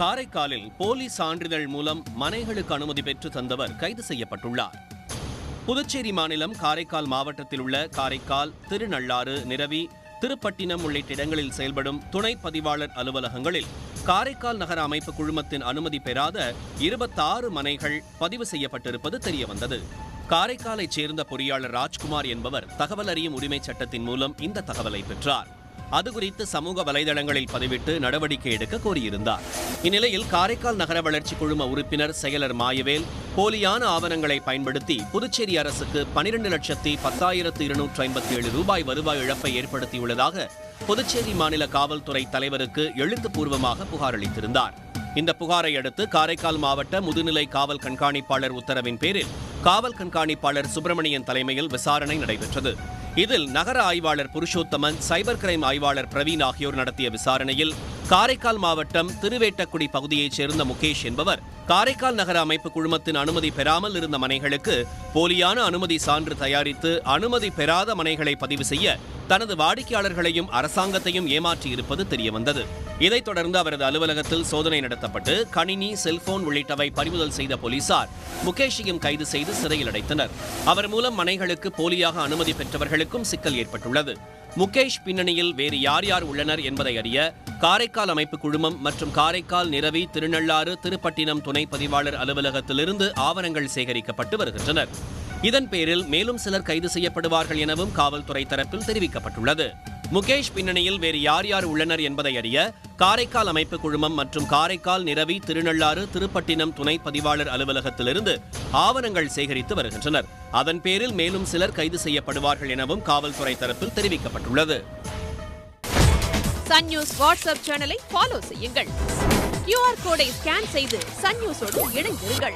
காரைக்காலில் போலி சான்றிதழ் மூலம் மனைகளுக்கு அனுமதி பெற்று தந்தவர் கைது செய்யப்பட்டுள்ளார். புதுச்சேரி மாநிலம் காரைக்கால் மாவட்டத்தில் உள்ள காரைக்கால், திருநள்ளாறு, நிரவி, திருப்பட்டினம் உள்ளிட்ட இடங்களில் செயல்படும் துணை பதிவாளர் அலுவலகங்களில் காரைக்கால் நகர அமைப்பு குழுமத்தின் அனுமதி பெறாத 26 மனைகள் பதிவு செய்யப்பட்டிருப்பது தெரியவந்தது. காரைக்காலைச் சேர்ந்த பொறியாளர் ராஜ்குமார் என்பவர் தகவல் அறியும் உரிமைச் சட்டத்தின் மூலம் இந்த தகவலை பெற்றார். அது குறித்து சமூக வலைதளங்களில் பதிவிட்டு நடவடிக்கை எடுக்க கோரியிருந்தார். இந்நிலையில் காரைக்கால் நகர வளர்ச்சி குழும உறுப்பினர் செயலர் மாயவேல் போலியான ஆவணங்களை பயன்படுத்தி புதுச்சேரி அரசுக்கு 12,10,257 ரூபாய் வருவாய் இழப்பை ஏற்படுத்தியுள்ளதாக புதுச்சேரி மாநில காவல்துறை தலைவருக்கு எழுத்துப்பூர்வமாக புகார் அளித்திருந்தார். இந்த புகாரை அடுத்து காரைக்கால் மாவட்ட முதுநிலை காவல் கண்காணிப்பாளர் உத்தரவின் பேரில் காவல் கண்காணிப்பாளர் சுப்பிரமணியன் தலைமையில் விசாரணை நடைபெற்றது. இதில் நகர ஆய்வாளர் புருஷோத்தமன், சைபர் கிரைம் ஆய்வாளர் பிரவீன் ஆகியோர் நடத்திய விசாரணையில் காரைக்கால் மாவட்டம் திருவேட்டக்குடி பகுதியைச் சேர்ந்த முகேஷ் என்பவர் காரைக்கால் நகர அமைப்பு குழுமத்தின் அனுமதி பெறாமல் இருந்த மனைகளுக்கு போலியான அனுமதி சான்று தயாரித்து அனுமதி பெறாத மனைகளை பதிவு செய்ய தனது வாடிக்கையாளர்களையும் அரசாங்கத்தையும் ஏமாற்றியிருப்பது தெரியவந்தது. இதைத் தொடர்ந்து அவரது அலுவலகத்தில் சோதனை நடத்தப்பட்டு கணினி, செல்போன் உள்ளிட்டவை பறிமுதல் செய்த போலீசார் முகேஷையும் கைது செய்து சிறையில் அடைத்தனர். அவர் மூலம் மனைகளுக்கு போலியாக அனுமதி பெற்றவர்களுக்கும் சிக்கல் ஏற்பட்டுள்ளது. முகேஷ் பின்னணியில் வேறு யார் யார் உள்ளனர் என்பதை அறிய காரைக்கால் அமைப்பு குழுமம் மற்றும் காரைக்கால், நிரவி, திருநள்ளாறு, திருப்பட்டினம் துணை பதிவாளர் அலுவலகத்திலிருந்து ஆவணங்கள் சேகரிக்கப்பட்டு வருகின்றனர். இதன் பேரில் மேலும் சிலர் கைது செய்யப்படுவார்கள் எனவும் காவல்துறை தரப்பில் தெரிவிக்கப்பட்டுள்ளது. முகேஷ் பின்னணியில் வேறு யார் யார் உள்ளனர் என்பதை அறிய காரைக்கால் அமைப்பு குழுமம் மற்றும் காரைக்கால், நிரவி, திருநள்ளாறு, திருப்பட்டினம் துணை பதிவாளர் அலுவலகத்திலிருந்து ஆவணங்கள் சேகரித்து வருகின்றனர். அதன் பேரில் மேலும் சிலர் கைது செய்யப்படுவார்கள் எனவும் காவல்துறை தரப்பில் தெரிவிக்கப்பட்டுள்ளது. சன் நியூஸ் வாட்ஸ்அப் சேனலை ஃபாலோ செய்யுங்கள். QR கோடை ஸ்கேன் செய்து சன் நியூஸோடு இணைந்திருங்கள்.